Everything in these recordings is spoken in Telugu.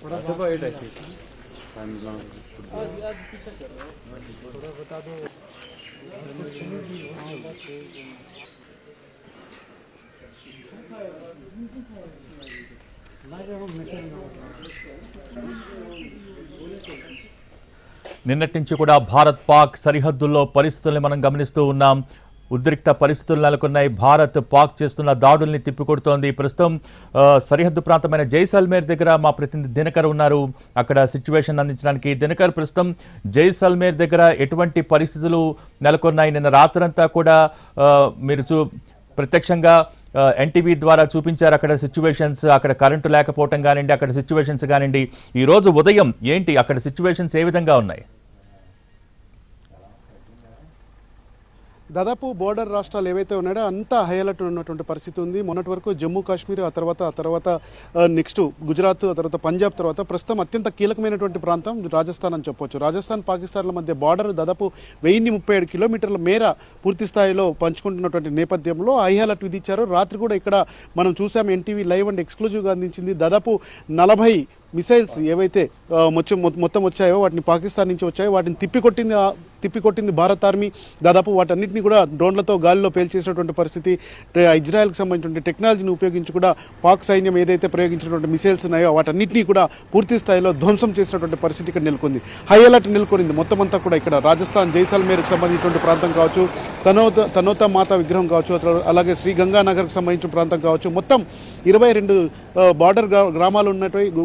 थोड़ा देखो एट ऐसे टाइम थोड़ा बता दो। నిన్నటి నుంచి కూడా భారత్ పాక్ సరిహద్దుల్లో పరిస్థితుల్ని మనం గమనిస్తూ ఉన్నాం. ఉద్రిక్త పరిస్థితులు నెలకొన్నాయి. భారత్ పాక్ చేస్తున్న దాడుల్ని తిప్పికొడుతోంది. ప్రస్తుతం సరిహద్దు ప్రాంతమైన జైసల్మేర్ దగ్గర మా ప్రతినిధి దినకర్ ఉన్నారు. అక్కడ సిచ్యువేషన్ అందించడానికి. దినకర్, ప్రస్తుతం జైసల్మేర్ దగ్గర ఎటువంటి పరిస్థితులు నెలకొన్నాయి? నిన్న రాత్రంతా కూడా మీరు ప్రత్యక్షంగా ఎన్టీవీ ద్వారా చూపించారు అక్కడ సిచ్యువేషన్స్, అక్కడ కరెంటు లేకపోవటం కానివ్వండి, అక్కడ సిచ్యువేషన్స్ కానివ్వండి. ఈ రోజు ఉదయం ఏంటి అక్కడ సిచ్యువేషన్స్ ఏ విధంగా ఉన్నాయి? దాదాపు బోర్డర్ రాష్ట్రాలు ఏవైతే ఉన్నాయో అంతా హై అలర్ట్ ఉన్నటువంటి పరిస్థితి ఉంది. మొన్నటి వరకు జమ్మూ కాశ్మీర్, ఆ తర్వాత నెక్స్ట్ గుజరాత్, ఆ తర్వాత పంజాబ్, తర్వాత ప్రస్తుతం అత్యంత కీలకమైనటువంటి ప్రాంతం రాజస్థాన్ అని చెప్పొచ్చు. రాజస్థాన్ పాకిస్తాన్ల మధ్య బార్డర్ దాదాపు 1037 కిలోమీటర్ల మేర పూర్తి స్థాయిలో పంచుకుంటున్నటువంటి నేపథ్యంలో హై అలర్ట్ విధించారు. రాత్రి కూడా ఇక్కడ మనం చూసాం, ఎన్టీవీ లైవ్ అండ్ ఎక్స్క్లూజివ్గా అందించింది. దాదాపు 40 మిసైల్స్ ఏవైతే మొత్తం వచ్చాయో, వాటిని పాకిస్తాన్ నుంచి వచ్చాయో, వాటిని తిప్పికొట్టింది భారత్ ఆర్మీ. దాదాపు వాటన్నిటిని కూడా డ్రోన్లతో గాలిలో పేల్చేసినటువంటి పరిస్థితి. ఇజ్రాయెల్కి సంబంధించినటువంటి టెక్నాలజీని ఉపయోగించి కూడా పాక్ సైన్యం ఏదైతే ప్రయోగించినటువంటి మిసైల్స్ ఉన్నాయో వాటన్నిటినీ కూడా పూర్తి స్థాయిలో ధ్వంసం చేసినటువంటి పరిస్థితి ఇక్కడ నెలకొంది. హై అలర్ట్ నెలకొనింది మొత్తం అంతా కూడా. ఇక్కడ రాజస్థాన్ జైసల్మేర్కి సంబంధించినటువంటి ప్రాంతం కావచ్చు, తనోతా మాతా విగ్రహం కావచ్చు, అలాగే శ్రీ గంగానగర్కి సంబంధించిన ప్రాంతం కావచ్చు, మొత్తం 22 బార్డర్ గ్రామాలు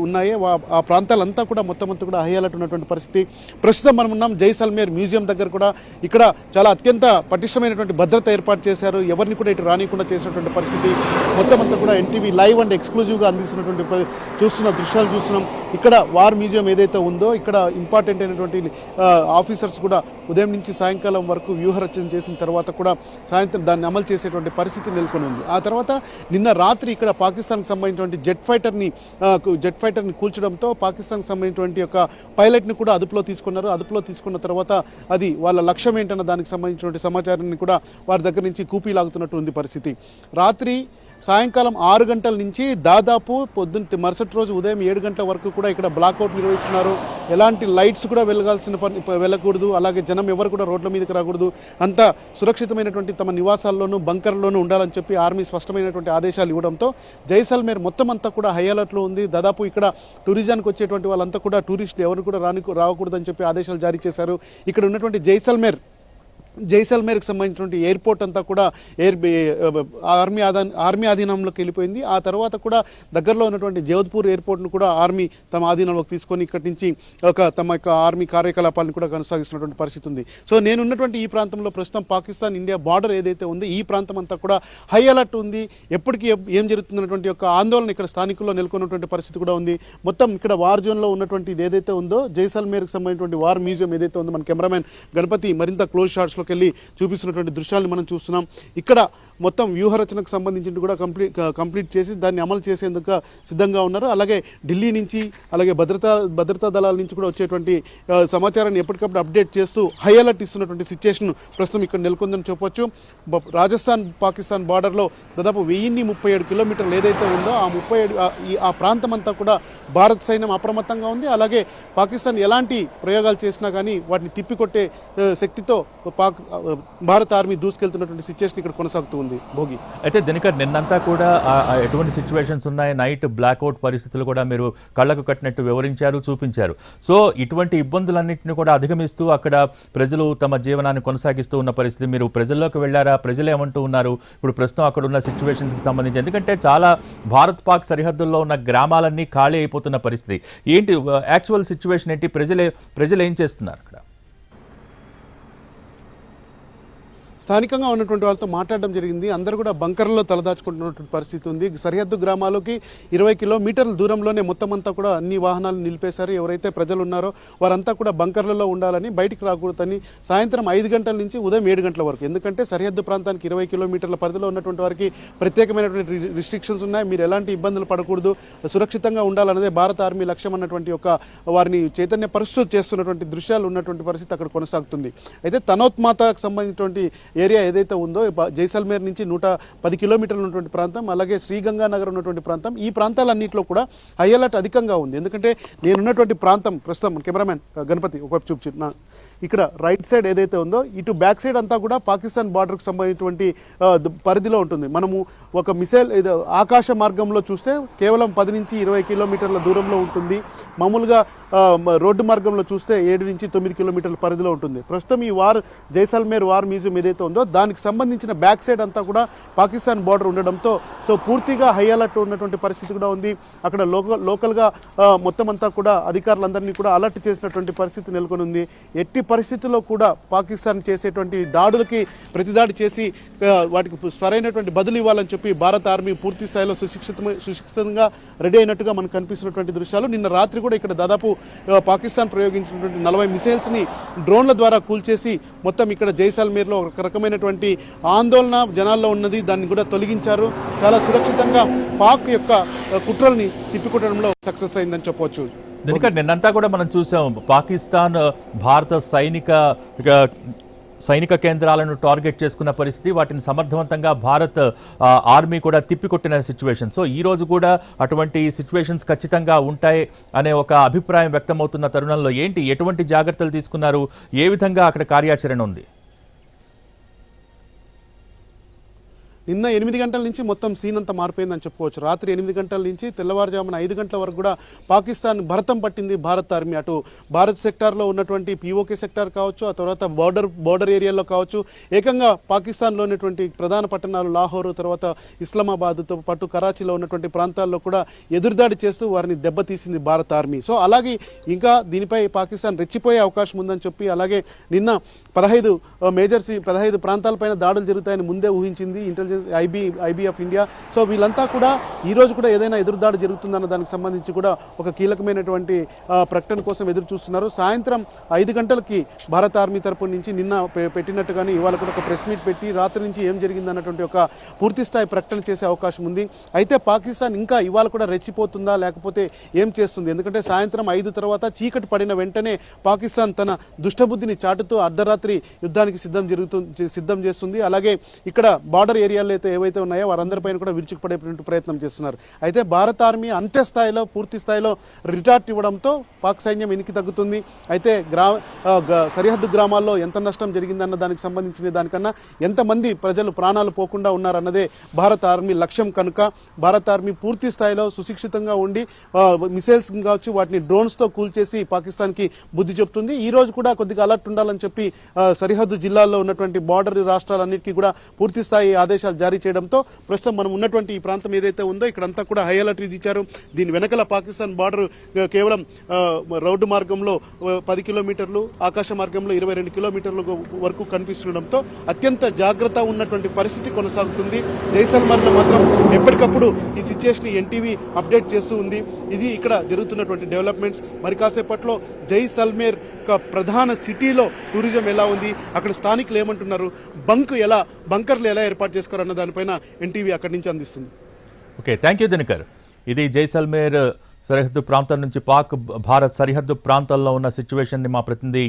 ఉన్నాయి. ఆ ప్రాంతాలంతా కూడా మొత్తం అంతా కూడా హై అలర్ట్ ఉన్నటువంటి పరిస్థితి. ప్రస్తుతం మనం ఉన్నాం జైసల్మేర్ మ్యూజియం దగ్గర. కూడా ఇక్కడ చాలా అత్యంత పటిష్టమైనటువంటి భద్రత ఏర్పాటు చేశారు. ఎవరిని కూడా ఇటు రానికుండా చేసినటువంటి పరిస్థితి. మొత్తం అంతా కూడా ఎన్టీవీ లైవ్ అండ్ ఎక్స్క్లూజివ్గా అందిస్తున్నటువంటి దృశ్యాలు చూస్తున్నాం. ఇక్కడ వార్ మ్యూజియం ఏదైతే ఉందో, ఇక్కడ ఇంపార్టెంట్ అయినటువంటి ఆఫీసర్స్ కూడా ఉదయం నుంచి సాయంకాలం వరకు వ్యూహరచన చేసిన తర్వాత కూడా సాయంత్రం దాన్ని అమలు చేసేటువంటి పరిస్థితి నెలకొని ఉంది. ఆ తర్వాత నిన్న రాత్రి ఇక్కడ పాకిస్తాన్కి సంబంధించినటువంటి జెట్ ఫైటర్ని కూల్చడంతో పాకిస్తాన్కి సంబంధించినటువంటి యొక్క పైలట్ని కూడా అదుపులో తీసుకున్నారు. అదుపులో తీసుకున్న తర్వాత అది వాళ్ళ లక్ష్యం ఏంటన్న దానికి సంబంధించినటువంటి సమాచారాన్ని కూడా వారి దగ్గర నుంచి కూపీలాగుతున్నట్టు ఉంది పరిస్థితి. రాత్రి సాయంకాలం 6 గంటల నుంచి దాదాపు మరుసటి రోజు ఉదయం 7 గంటల వరకు కూడా ఇక్కడ బ్లాక్అవుట్ నిర్వహిస్తున్నారు. ఎలాంటి లైట్స్ కూడా వెళ్ళకూడదు, అలాగే జనం ఎవరు కూడా రోడ్ల మీదకి రాకూడదు, అంతా సురక్షితమైనటువంటి తమ నివాసాల్లోనూ బంకర్లోనూ ఉండాలని చెప్పి ఆర్మీ స్పష్టమైనటువంటి ఆదేశాలు ఇవ్వడంతో జైసల్మేర్ మొత్తం అంతా కూడా హై అలర్ట్లో ఉంది. దాదాపు ఇక్కడ టూరిజానికి వచ్చేటువంటి వాళ్ళంతా కూడా టూరిస్టులు ఎవరు కూడా రాకూడదని చెప్పి ఆదేశాలు జారీ చేశారు. ఇక్కడ ఉన్నటువంటి జైసల్మేర్కి సంబంధించినటువంటి ఎయిర్పోర్ట్ అంతా కూడా ఆర్మీ ఆధీనంలోకి వెళ్ళిపోయింది. ఆ తర్వాత కూడా దగ్గరలో ఉన్నటువంటి జోధ్పూర్ ఎయిర్పోర్ట్ను కూడా ఆర్మీ తమ ఆధీనంలోకి తీసుకొని ఇక్కడి నుంచి తమ యొక్క ఆర్మీ కార్యకలాపాలను కూడా కొనసాగిస్తున్నటువంటి పరిస్థితి ఉంది. సో నేనున్నటువంటి ఈ ప్రాంతంలో ప్రస్తుతం పాకిస్తాన్ ఇండియా బార్డర్ ఏదైతే ఉందో ఈ ప్రాంతం అంతా కూడా హై అలర్ట్ ఉంది. ఎప్పటికీ ఏం జరుగుతున్నటువంటి యొక్క ఆందోళన ఇక్కడ స్థానికుల్లో నెలకొన్నటువంటి పరిస్థితి కూడా ఉంది. మొత్తం ఇక్కడ వార్ జోన్లో ఉన్నటువంటి ఇది ఏదైతే ఉందో జైసల్మేర్కి సంబంధించినటువంటి వార్ మ్యూజియం ఏదైతే ఉందో, మన కెమెరామెన్ గణపతి మరింత క్లోజ్ షాట్స్లో వెళ్ళి చూపిస్తున్నటువంటి దృశ్యాలను మనం చూస్తున్నాం. ఇక్కడ మొత్తం వ్యూహరచనకు సంబంధించి కూడా కంప్లీట్ చేసి దాన్ని అమలు చేసేందుకు సిద్ధంగా ఉన్నారు. అలాగే ఢిల్లీ నుంచి, అలాగే భద్రతా దళాల నుంచి కూడా వచ్చేటువంటి సమాచారాన్ని ఎప్పటికప్పుడు అప్డేట్ చేస్తూ హై అలర్ట్ ఇస్తున్నటువంటి సిచ్యువేషన్ ప్రస్తుతం ఇక్కడ నెలకొందని చెప్పొచ్చు. రాజస్థాన్ పాకిస్తాన్ బార్డర్లో దాదాపు 1037 కిలోమీటర్లు ఏదైతే ఉందో ఆ ప్రాంతం అంతా కూడా భారత సైన్యం అప్రమత్తంగా ఉంది. అలాగే పాకిస్తాన్ ఎలాంటి ప్రయోగాలు చేసినా కానీ వాటిని తిప్పికొట్టే శక్తితో భారత ఆర్మీ దూసుకెళ్తున్నటువంటి సిచ్యువేషన్ ఇక్కడ కొనసాగుతూ ఉంది. భోగి అయితే దినకర్, నిన్నంతా కూడా ఎటువంటి సిచ్యువేషన్స్ ఉన్నాయి, నైట్ బ్లాక్అవుట్ పరిస్థితులు కూడా మీరు కళ్ళకు కట్టినట్టు వివరించారు, చూపించారు. సో ఇటువంటి ఇబ్బందులన్నింటినీ కూడా అధిగమిస్తూ అక్కడ ప్రజలు తమ జీవనాన్ని కొనసాగిస్తూ ఉన్న పరిస్థితి. మీరు ప్రజల్లోకి వెళ్ళారా? ప్రజలు ఏమంటూ ఉన్నారు ఇప్పుడు ప్రస్తుతం అక్కడ ఉన్న సిచ్యువేషన్స్కి సంబంధించి? ఎందుకంటే చాలా భారత్ పాక్ సరిహద్దుల్లో ఉన్న గ్రామాలన్నీ ఖాళీ అయిపోతున్న పరిస్థితి. ఏంటి యాక్చువల్ సిచ్యువేషన్ ఏంటి? ప్రజలు ఏం చేస్తున్నారు అక్కడ? స్థానికంగా ఉన్నటువంటి వాళ్ళతో మాట్లాడడం జరిగింది. అందరూ కూడా బంకర్లలో తలదాచుకుంటున్నటువంటి పరిస్థితి ఉంది. సరిహద్దు గ్రామాలకి 20 కిలోమీటర్ల దూరంలోనే మొత్తం అంతా కూడా అన్ని వాహనాలు నిలిపేశారు. ఎవరైతే ప్రజలు ఉన్నారో వారంతా కూడా బంకర్లలో ఉండాలని, బయటికి రాకూడదని సాయంత్రం 5 గంటల నుంచి ఉదయం 7 గంటల వరకు. ఎందుకంటే సరిహద్దు ప్రాంతానికి 20 కిలోమీటర్ల పరిధిలో ఉన్నటువంటి వారికి ప్రత్యేకమైనటువంటి రిస్ట్రిక్షన్స్ ఉన్నాయి. మీరు ఎలాంటి ఇబ్బందులు పడకూడదు, సురక్షితంగా ఉండాలన్నదే భారత ఆర్మీ లక్ష్యం అన్నటువంటి ఒక వారిని చైతన్య పరిస్థితులు చేస్తున్నటువంటి దృశ్యాలు ఉన్నటువంటి పరిస్థితి అక్కడ కొనసాగుతుంది. అయితే తనోత్ మాతాకు సంబంధించినటువంటి ఏరియా ఏదైతే ఉందో జైసల్మేర్ నుంచి 110 కిలోమీటర్లు ఉన్నటువంటి ప్రాంతం, అలాగే శ్రీగంగానగర్ ఉన్నటువంటి ప్రాంతం, ఈ ప్రాంతాలన్నింటిలో కూడా హై అలర్ట్ అధికంగా ఉంది. ఎందుకంటే నేనున్నటువంటి ప్రాంతం ప్రస్తుతం కెమెరామ్యాన్ గణపతి ఒకవైపు చూపించిన ఇక్కడ రైట్ సైడ్ ఏదైతే ఉందో ఇటు బ్యాక్ సైడ్ అంతా కూడా పాకిస్తాన్ బార్డర్కి సంబంధించినటువంటి పరిధిలో ఉంటుంది. మనము ఒక మిసైల్ ఆకాశ మార్గంలో చూస్తే కేవలం 10 నుంచి 20 కిలోమీటర్ల దూరంలో ఉంటుంది. మామూలుగా రోడ్డు మార్గంలో చూస్తే 7 నుంచి 9 కిలోమీటర్ల పరిధిలో ఉంటుంది. ప్రస్తుతం ఈ జైసల్మేర్ వార్ మ్యూజియం ఏదైతే ఉందో దానికి సంబంధించిన బ్యాక్ సైడ్ అంతా కూడా పాకిస్తాన్ బార్డర్ ఉండడంతో పూర్తిగా హై అలర్ట్ ఉన్నటువంటి పరిస్థితి కూడా ఉంది. అక్కడ లోకల్గా మొత్తం అంతా కూడా అధికారులందరినీ కూడా అలర్ట్ చేసినటువంటి పరిస్థితి నెలకొని ఉంది. ఎట్టి పరిస్థితుల్లో కూడా పాకిస్తాన్ చేసేటువంటి దాడులకి ప్రతిదాడి చేసి వాటికి సరైనటువంటి బదులు ఇవ్వాలని చెప్పి భారత ఆర్మీ పూర్తి స్థాయిలో సుశిక్షితంగా రెడీ అయినట్టుగా మనకు కనిపిస్తున్నటువంటి దృశ్యాలు. నిన్న రాత్రి కూడా ఇక్కడ దాదాపు పాకిస్తాన్ ప్రయోగించినటువంటి 40 మిసైల్స్ని డ్రోన్ల ద్వారా కూల్చేసి మొత్తం ఇక్కడ జైసల్మేర్లో ఒక రకమైనటువంటి ఆందోళన జనాల్లో ఉన్నది, దాన్ని కూడా తొలగించారు. చాలా సురక్షితంగా పాక్ యొక్క కుట్రల్ని తిప్పికొట్టడంలో సక్సెస్ అయిందని చెప్పవచ్చు. దీనికంటే నిన్నంతా కూడా మనం చూసాం పాకిస్తాన్ భారత సైనిక కేంద్రాలను టార్గెట్ చేసుకున్న పరిస్థితి, వాటిని సమర్థవంతంగా భారత్ ఆర్మీ కూడా తిప్పికొట్టిన సిచ్యువేషన్. సో ఈ రోజు కూడా అటువంటి సిచ్యువేషన్స్ ఖచ్చితంగా ఉంటాయి అనే ఒక అభిప్రాయం వ్యక్తమవుతున్న తరుణంలో ఎటువంటి జాగ్రత్తలు తీసుకున్నారు, ఏ విధంగా అక్కడ కార్యాచరణ ఉంది? నిన్న 8 గంటల నుంచి మొత్తం సీన్ అంతా మారిపోయిందని చెప్పుకోవచ్చు. రాత్రి 8 గంటల నుంచి తెల్లవారుజామున 5 గంటల వరకు కూడా పాకిస్తాన్ భరతం పట్టింది భారత్ ఆర్మీ. అటు భారత్ సెక్టార్లో ఉన్నటువంటి పీఓకే సెక్టార్ కావచ్చు, ఆ తర్వాత బోర్డర్ ఏరియాలో కావచ్చు, ఏకంగా పాకిస్తాన్లో ఉన్నటువంటి ప్రధాన పట్టణాలు లాహోర్, తర్వాత ఇస్లామాబాద్తో పాటు కరాచీలో ఉన్నటువంటి ప్రాంతాల్లో కూడా ఎదురుదాడి చేస్తూ వారిని దెబ్బతీసింది భారత్ ఆర్మీ. సో అలాగే ఇంకా దీనిపై పాకిస్తాన్ రెచ్చిపోయే అవకాశం ఉందని చెప్పి, అలాగే నిన్న 15 ప్రాంతాలపైన దాడులు జరుగుతాయని ముందే ఊహించింది intelligence IB of India. So వీళ్ళంతా కూడా ఈ రోజు కూడా ఏదైనా ఎదురుదాడి జరుగుతుందన్న దానికి సంబంధించి కూడా ఒక కీలకమైనటువంటి ప్రకటన కోసం ఎదురు చూస్తున్నారు. సాయంత్రం 5 గంటలకి భారత ఆర్మీ తరపు నుంచి నిన్న పెట్టినట్టుగానే ఇవాళ కూడా ఒక ప్రెస్ మీట్ పెట్టి రాత్రి నుంచి ఏం జరిగిందన్నటువంటి ఒక పూర్తిస్థాయి ప్రకటన చేసే అవకాశం ఉంది. అయితే పాకిస్తాన్ ఇంకా ఇవాళ కూడా రెచ్చిపోతుందా లేకపోతే ఏం చేస్తుంది? ఎందుకంటే సాయంత్రం 5 తర్వాత చీకటి పడిన వెంటనే పాకిస్తాన్ తన దుష్టబుద్ధిని చాటుతూ అర్ధరాత్రి యుద్ధానికి సిద్ధం చేస్తుంది. అలాగే ఇక్కడ బార్డర్ ఏరియాలో అయితే ఏవైతే ఉన్నాయో వారందరిపైన కూడా విరుచుకుపడే ప్రయత్నం చేస్తున్నారు. అయితే భారత ఆర్మీ అంత్య స్థాయిలో పూర్తి స్థాయిలో రిటార్ట్ ఇవ్వడంతో పాక్ సైన్యం వెనక్కి తగ్గుతుంది. అయితే సరిహద్దు గ్రామాల్లో ఎంత నష్టం జరిగిందన్న దానికి సంబంధించిన దానికన్నా ఎంతమంది ప్రజలు ప్రాణాలు పోకుండా ఉన్నారన్నదే భారత ఆర్మీ లక్ష్యం. కనుక భారత ఆర్మీ పూర్తి స్థాయిలో సుశిక్షితంగా ఉండి మిసైల్స్ కావచ్చు వాటిని డ్రోన్స్తో కూల్చేసి పాకిస్తాన్కి బుద్ధి చెప్తుంది. ఈ రోజు కూడా కొద్దిగా అలర్ట్ ఉండాలని చెప్పి సరిహద్దు జిల్లాల్లో ఉన్నటువంటి బార్డర్ రాష్ట్రాలన్నిటికీ కూడా పూర్తి స్థాయి ఆదేశాలు జారీ చేయడంతో ప్రస్తుతం మనం ఉన్నటువంటి ఈ ప్రాంతం ఏదైతే ఉందో ఇక్కడంతా కూడా హై అలర్ట్ ఇచ్చారు. దీని వెనకల పాకిస్తాన్ బార్డర్ కేవలం రోడ్డు మార్గంలో 10 కిలోమీటర్లు, ఆకాశ మార్గంలో 22 కిలోమీటర్ల వరకు కనిపిస్తుండడంతో అత్యంత జాగ్రత్త ఉన్నటువంటి పరిస్థితి కొనసాగుతుంది. జైసల్మేర్లో మాత్రం ఎప్పటికప్పుడు ఈ సిచ్యుయేషన్ ఎన్టీవీ అప్డేట్ చేస్తూ ఉంది. ఇది ఇక్కడ జరుగుతున్నటువంటి డెవలప్మెంట్స్. మరి కాసేపట్లో జైసల్మేర్ ప్రధాన సిటీలో టూరిజం ఎలా ఉంది, అక్కడ స్థానికులు ఏమంటున్నారు, బంకర్లు ఎలా ఏర్పాటు చేసుకోరన్న దానిపైన ఎన్టీవీ అక్కడి నుంచి అందిస్తుంది. Okay, thank you Dinakar. ఇది జైసల్మేర్ సరిహద్దు ప్రాంతం నుంచి పాక్ భారత్ సరిహద్దు ప్రాంతాల్లో ఉన్న సిచ్యువేషన్ని మా ప్రతినిధి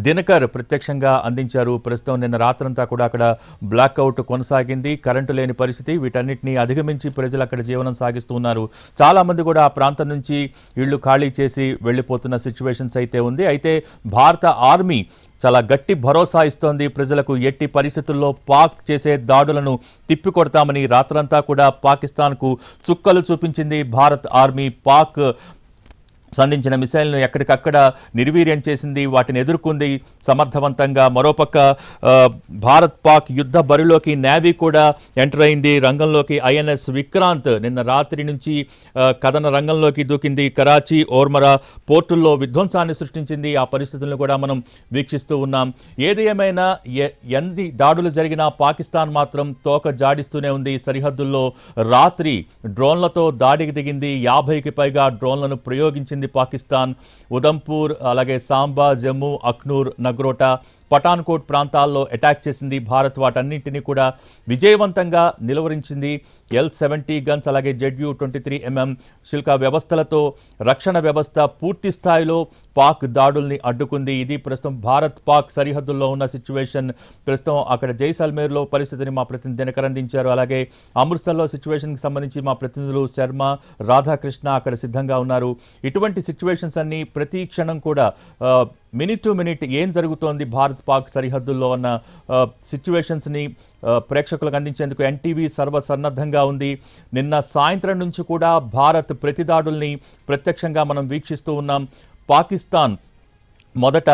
దినకర్ ప్రత్యక్షంగా అందించారు. ప్రస్తుతం నిన్న రాత్రంతా కూడా అక్కడ బ్లాక్అవుట్ కొనసాగింది, కరెంటు లేని పరిస్థితి. వీటన్నిటిని అధిగమించి ప్రజలు అక్కడ జీవనం సాగిస్తూ ఉన్నారు. చాలామంది కూడా ఆ ప్రాంతం నుంచి ఇళ్లు ఖాళీ చేసి వెళ్ళిపోతున్న సిచ్యువేషన్స్ అయితే ఉంది. అయితే భారత ఆర్మీ చాలా గట్టి భరోసా ఇస్తోంది ప్రజలకు. ఎట్టి పరిస్థితుల్లో పాక్ చేసే దాడులను తిప్పికొడతామని రాత్రంతా కూడా పాకిస్తాన్కు చుక్కలు చూపించింది భారత్ ఆర్మీ. పాక్ సంధించిన మిసైల్ను ఎక్కడికక్కడ నిర్వీర్యం చేసింది, వాటిని ఎదుర్కొంది సమర్థవంతంగా. మరోపక్క భారత్ పాక్ యుద్ధ బరిలోకి నేవీ కూడా ఎంటర్ అయింది రంగంలోకి. ఐఎన్ఎస్ విక్రాంత్ నిన్న రాత్రి నుంచి కథన రంగంలోకి దూకింది. కరాచీ, ఓర్మరా పోర్టుల్లో విధ్వంసాన్ని సృష్టించింది. ఆ పరిస్థితులను కూడా మనం వీక్షిస్తూ ఉన్నాం. ఏది ఏమైనా ఎన్ని దాడులు జరిగినా పాకిస్తాన్ మాత్రం తోక జాడిస్తూనే ఉంది. సరిహద్దుల్లో రాత్రి డ్రోన్లతో దాడికి దిగింది. 50కి పైగా డ్రోన్లను ప్రయోగించింది. చేసింది పాకిస్తాన్. ఉదంపూర్, అలాగే సాంబా, జమ్మూ, అఖ్నూర్, నగ్రోటా, పఠాన్కోట్ ప్రాంతాల్లో అటాక్ చేసింది భారత్. వాటన్నింటినీ కూడా విజయవంతంగా నిలువరించింది. L-70 గన్స్, అలాగే ZU-23mm శిల్కా వ్యవస్థలతో రక్షణ వ్యవస్థ పూర్తి స్థాయిలో పాక్ దాడుల్ని అడ్డుకుంది. ఇది ప్రస్తుతం భారత్ పాక్ సరిహద్దుల్లో ఉన్న సిచ్యువేషన్. ప్రస్తుతం అక్కడ జైసల్మేర్లో పరిస్థితిని మా ప్రతినిధి దినకర్ అందించారు. అలాగే అమృత్సర్లో సిచ్యువేషన్కి సంబంధించి మా ప్రతినిధులు శర్మ, రాధాకృష్ణ అక్కడ సిద్ధంగా ఉన్నారు. ఇటువంటి సిచ్యువేషన్స్ అన్ని ప్రతి క్షణం కూడా మినిట్ టు మినిట్ ఏం జరుగుతోంది భారత్ పాక్ సరిహద్దుల్లో ఉన్న సిచ్యువేషన్స్ని ప్రేక్షకులకు అందించేందుకు ఎన్టీవీ సర్వసన్నద్ధంగా ఉంది. నిన్న సాయంత్రం నుంచి కూడా భారత్ ప్రతిదాడుల్ని ప్రత్యక్షంగా మనం వీక్షిస్తూ ఉన్నాం. పాకిస్తాన్ మొదట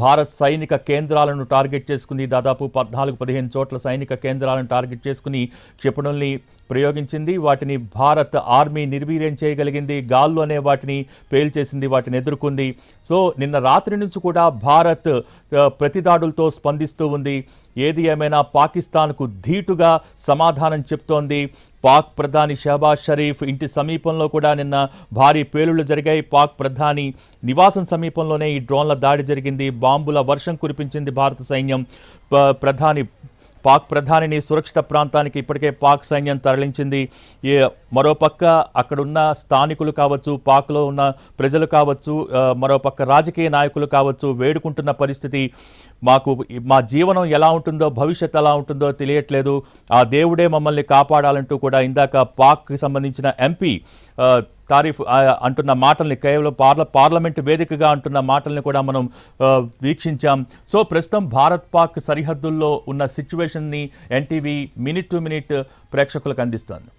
భారత్ సైనిక కేంద్రాలను టార్గెట్ చేసుకుంది. దాదాపు 14-15 చోట్ల సైనిక కేంద్రాలను టార్గెట్ చేసుకుని క్షిపణుల్ని ప్రయోగించింది. వాటిని భారత్ ఆర్మీ నిర్వీర్యం చేయగలిగింది. గాల్లోనే వాటిని పేల్చేసింది, వాటిని ఎదుర్కొంది. సో నిన్న రాత్రి నుంచి కూడా భారత్ ప్రతిదాడులతో స్పందిస్తూ ఉంది. ఏది ఏమైనా పాకిస్తాన్కు ధీటుగా సమాధానం చెప్తోంది. పాక్ ప్రధాని షహబాజ్ షరీఫ్ ఇంటి సమీపంలో కూడా నిన్న భారీ పేలుళ్లు జరిగాయి. పాక్ ప్రధాని నివాసం సమీపంలోనే ఈ డ్రోన్ల దాడి జరిగింది. బాంబుల వర్షం కురిపించింది భారత సైన్యం. పాక్ ప్రధానిని సురక్షిత ప్రాంతానికి ఇప్పటికే పాక్ సైన్యం తరలించింది. మరోపక్క అక్కడున్న స్థానికులు కావచ్చు, పాక్లో ఉన్న ప్రజలు కావచ్చు, మరోపక్క రాజకీయ నాయకులు కావచ్చు వేడుకుంటున్న పరిస్థితి. మా జీవనం ఎలా ఉంటుందో, భవిష్యత్ ఎలా ఉంటుందో తెలియట్లేదు, ఆ దేవుడే మమ్మల్ని కాపాడాలంటూ కూడా ఇందాక పాక్కి సంబంధించిన ఎంపీ తారీఫ్ అంటున్న మాటల్ని, కేవలం పార్లమెంట్ వేదికగా అంటున్న మాటల్ని కూడా మనం వీక్షించాం. సో ప్రస్తుతం భారత్ పాక్ సరిహద్దుల్లో ఉన్న సిచ్యువేషన్ని ఎన్టీవీ మినిట్ టు మినిట్ ప్రేక్షకులకు అందిస్తోంది.